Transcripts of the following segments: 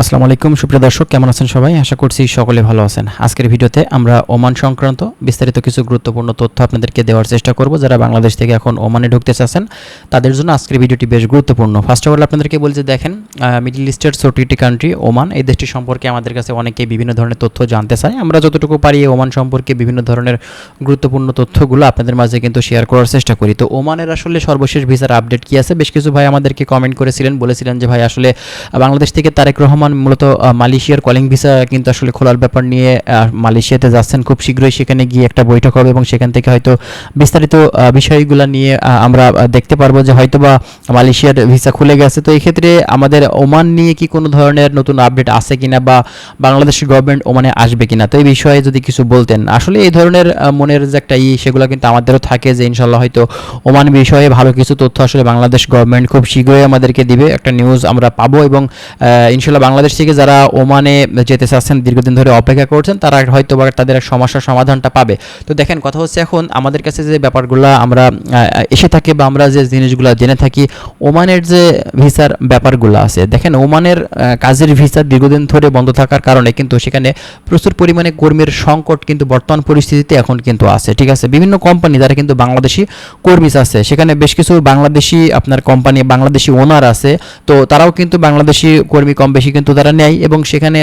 আসসালামু আলাইকুম সুপ্রিয় দর্শক, কেমন আছেন সবাই? আশা করছি সকলে ভালো আছেন। আজকের ভিডিওতে আমরা ওমান সংক্রান্ত বিস্তারিত কিছু গুরুত্বপূর্ণ তথ্য আপনাদেরকে দেওয়ার চেষ্টা করব। যারা বাংলাদেশ থেকে এখন ওমানে ঢুকতে চাচ্ছেন তাদের জন্য আজকের ভিডিওটি বেশ গুরুত্বপূর্ণ। ফার্স্ট অফ অল আপনাদেরকে বলতে দেখেন, মিডল ইস্টের ছোট্ট একটি কান্ট্রি ওমান, এই দেশটি সম্পর্কে আমাদের কাছে অনেকেই বিভিন্ন ধরনের তথ্য জানতে চায়। আমরা যতটুকু পারি ওমান সম্পর্কে বিভিন্ন ধরনের গুরুত্বপূর্ণ তথ্যগুলো আপনাদের মাঝে কিন্তু শেয়ার করার চেষ্টা করি। তো ওমানের আসলে সর্বশেষ ভিসার আপডেট কী আছে, বেশ কিছু ভাই আমাদেরকে কমেন্ট করেছিলেন, বলেছিলেন যে ভাই আসলে বাংলাদেশ থেকে তারেক রহমান মূলত মালয়েশিয়ার কলিং ভিসা কিন্তু আসলে খোলার ব্যাপার নিয়ে মালয়েশিয়াতে যাচ্ছেন। খুব শীঘ্রই সেখানে গিয়ে একটা বৈঠক হবে এবং সেখান থেকে হয়তো বিস্তারিত বিষয়গুলো নিয়ে আমরা দেখতে পারবো যে হয়তো বা মালয়েশিয়ার ভিসা খুলে গেছে। তো এই ক্ষেত্রে আমাদের ওমান নিয়ে কি কোনো ধরনের নতুন আপডেট আছে কিনা বা বাংলাদেশ গভর্নমেন্ট ওমানে আসবে কিনা, তো এই বিষয়ে যদি কিছু বলতেন। আসলে এই ধরনের মনের যে একটা সেগুলো কিন্তু আমাদেরও থাকে যে ইনশাল্লাহ হয়তো ওমান বিষয়ে ভালো কিছু তথ্য আসলে বাংলাদেশ গভর্নমেন্ট খুব শীঘ্রই আমাদেরকে দিবে, একটা নিউজ আমরা পাবো এবং ইনশাল্লাহ বাংলাদেশ থেকে যারা ওমানে যেতে চাচ্ছেন, দীর্ঘদিন ধরে অপেক্ষা করছেন, তারা হয়তো বা তাদের সমস্যার সমাধানটা পাবে। তো দেখেন, কথা হচ্ছে এখন আমাদের কাছে যে ব্যাপারগুলো আমরা এসে থাকি বা আমরা যে জিনিসগুলো জেনে থাকি, ওমানের যে ভিসার ব্যাপারগুলো আছে, দেখেন ওমানের কাজের ভিসা দীর্ঘদিন ধরে বন্ধ থাকার কারণে কিন্তু সেখানে প্রচুর পরিমাণে কর্মীর সংকট কিন্তু বর্তমান পরিস্থিতিতে এখন কিন্তু আছে। ঠিক আছে, বিভিন্ন কোম্পানি যারা কিন্তু বাংলাদেশি কর্মী আছে, সেখানে বেশ কিছু বাংলাদেশি আপনার কোম্পানি, বাংলাদেশি ওনার আছে, তো তারাও কিন্তু বাংলাদেশি কর্মী কম বেশি কিন্তু তারা নেয় এবং সেখানে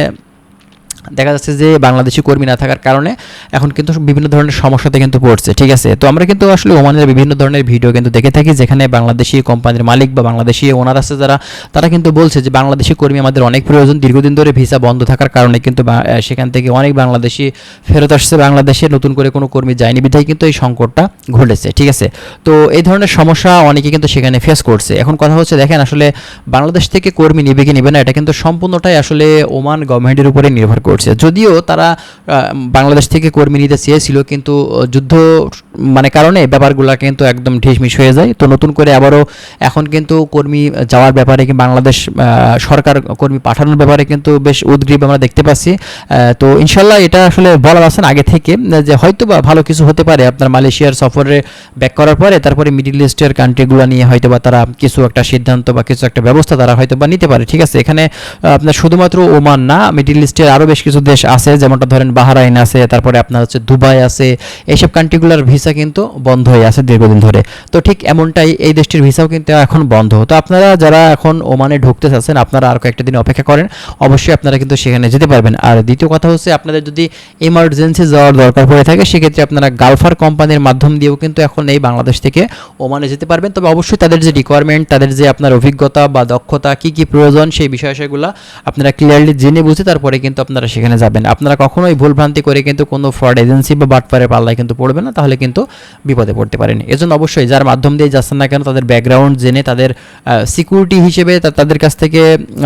দেখা যাচ্ছে যে বাংলাদেশি কর্মী না থাকার কারণে এখন কিন্তু বিভিন্ন ধরনের সমস্যাতে কিন্তু পড়ছে। ঠিক আছে, তো আমরা কিন্তু আসলে ওমানের বিভিন্ন ধরনের ভিডিও কিন্তু দেখে থাকি যেখানে বাংলাদেশি কোম্পানির মালিক বা বাংলাদেশি ওনার আছে যারা, তারা কিন্তু বলছে যে বাংলাদেশি কর্মী আমাদের অনেক প্রয়োজন, দীর্ঘদিন ধরে ভিসা বন্ধ থাকার কারণে কিন্তু সেখান থেকে অনেক বাংলাদেশি ফেরত আসছে বাংলাদেশে, নতুন করে কোনো কর্মী যায়নি বিধায় কিন্তু এই সংকটটা ঘটেছে। ঠিক আছে, তো এই ধরনের সমস্যা অনেকে কিন্তু সেখানে ফেস করছে। এখন কথা হচ্ছে দেখেন, আসলে বাংলাদেশ থেকে কর্মী নেবে কি নেবে না, এটা কিন্তু সম্পূর্ণটাই আসলে ওমান গভর্নমেন্টের উপরে নির্ভর করছে। যদিও তারা বাংলাদেশ থেকে কর্মী নিতে চেয়েছিল, কিন্তু যুদ্ধ কারণে ব্যাপারগুলো কিন্তু একদম ঢিসমিস হয়ে যায়। তো নতুন করে আবারও এখন কিন্তু কর্মী যাওয়ার ব্যাপারে বাংলাদেশ সরকার কর্মী পাঠানোর ব্যাপারে কিন্তু বেশ উদ্গ্রীব আমরা দেখতে পাচ্ছি। তো ইনশাল্লাহ এটা আসলে বলা আছে আগে থেকে যে হয়তো বা ভালো কিছু হতে পারে আপনার মালয়েশিয়ার সফরে ব্যাক করার পরে, তারপরে মিডল ইস্টের কান্ট্রিগুলো নিয়ে হয়তো বা তারা কিছু একটা সিদ্ধান্ত বা কিছু একটা ব্যবস্থা তারা হয়তো বা নিতে পারে। ঠিক আছে, এখানে আপনার শুধুমাত্র ওমান না, মিডল ইস্টের আরও বেশ কিছু দেশ আছে, যেমনটা ধরেন বাহরাইন আছে, তারপরে আপনার হচ্ছে দুবাই আছে, এইসব কান্ট্রিগুলোর ভিসা কিন্তু বন্ধ হয়ে আছে দীর্ঘদিন ধরে। তো ঠিক এমনটাই এই দেশটির ভিসাও কিন্তু এখন বন্ধ। তো আপনারা যারা এখন ওমানে ঢুকতে চাচ্ছেন, আপনারা আর কয়েকটা দিন অপেক্ষা করেন, অবশ্যই আপনারা কিন্তু সেখানে যেতে পারবেন। আর দ্বিতীয় কথা হচ্ছে, আপনাদের যদি ইমার্জেন্সি যাওয়ার দরকার পড়ে থাকে, সেক্ষেত্রে আপনারা গালফার কোম্পানির মাধ্যম দিয়েও কিন্তু এখন এই বাংলাদেশ থেকে ওমানে যেতে পারবেন। তবে অবশ্যই তাদের যে রিকোয়ারমেন্ট, তাদের যে আপনার অভিজ্ঞতা বা দক্ষতা কী কী প্রয়োজন, সেই বিষয়গুলো আপনারা ক্লিয়ারলি জেনে বুঝে তারপরে কিন্তু আপনারা সেখানে যাবেন। আপনারা কখনোই ভুলভ্রান্তি করে কিন্তু কোনো ফ্রড এজেন্সি বা বাটপারের পাল্লায় কিন্তু পড়বেন না, তাহলে কিন্তু বিপদে পড়তে পারেন। এজন্য অবশ্যই যার মাধ্যম দিয়ে যাচ্ছেন না কেন, তাদের ব্যাকগ্রাউন্ড জেনে, তাদের সিকিউরিটি হিসেবে তাদের কাছ থেকে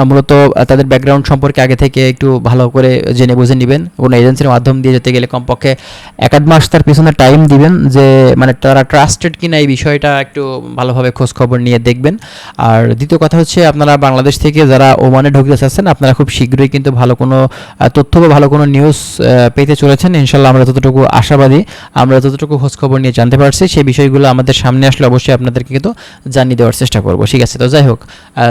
মূলত তাদের ব্যাকগ্রাউন্ড সম্পর্কে আগে থেকে একটু ভালো করে জেনে বুঝে নেবেন। কোনো এজেন্সির মাধ্যম দিয়ে যেতে গেলে কমপক্ষে 1-8 মাস তার পিছনে টাইম দিবেন, যে তারা ট্রাস্টেড কিনা এই বিষয়টা একটু ভালোভাবে খোঁজখবর নিয়ে দেখবেন। আর দ্বিতীয় কথা হচ্ছে, আপনারা বাংলাদেশ থেকে যারা ওমানে ঢুকতে চাচ্ছেন, আপনারা খুব শীঘ্রই কিন্তু ভালো কোনো তথ্য বা ভালো কোনো নিউজ পেতে চলেছেন ইনশাল্লাহ। আমরা যতটুকু আশাবাদী, আমরা যতটুকু খোঁজখবর নিয়ে জানতে পারছি, সেই বিষয়গুলো আমাদের সামনে আসলে অবশ্যই আপনাদেরকে কিন্তু জানিয়ে দেওয়ার চেষ্টা করবো। ঠিক আছে, তো যাই হোক,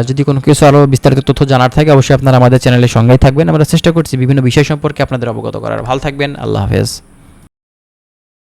যদি কোনো কিছু আরও বিস্তারিত তথ্য জানার থাকে, অবশ্যই আপনারা আমাদের চ্যানেলের সঙ্গেই থাকবেন। আমরা চেষ্টা করছি বিভিন্ন বিষয় সম্পর্কে আপনাদের অবগত করার। ভালো থাকবেন, আল্লাহ হাফেজ।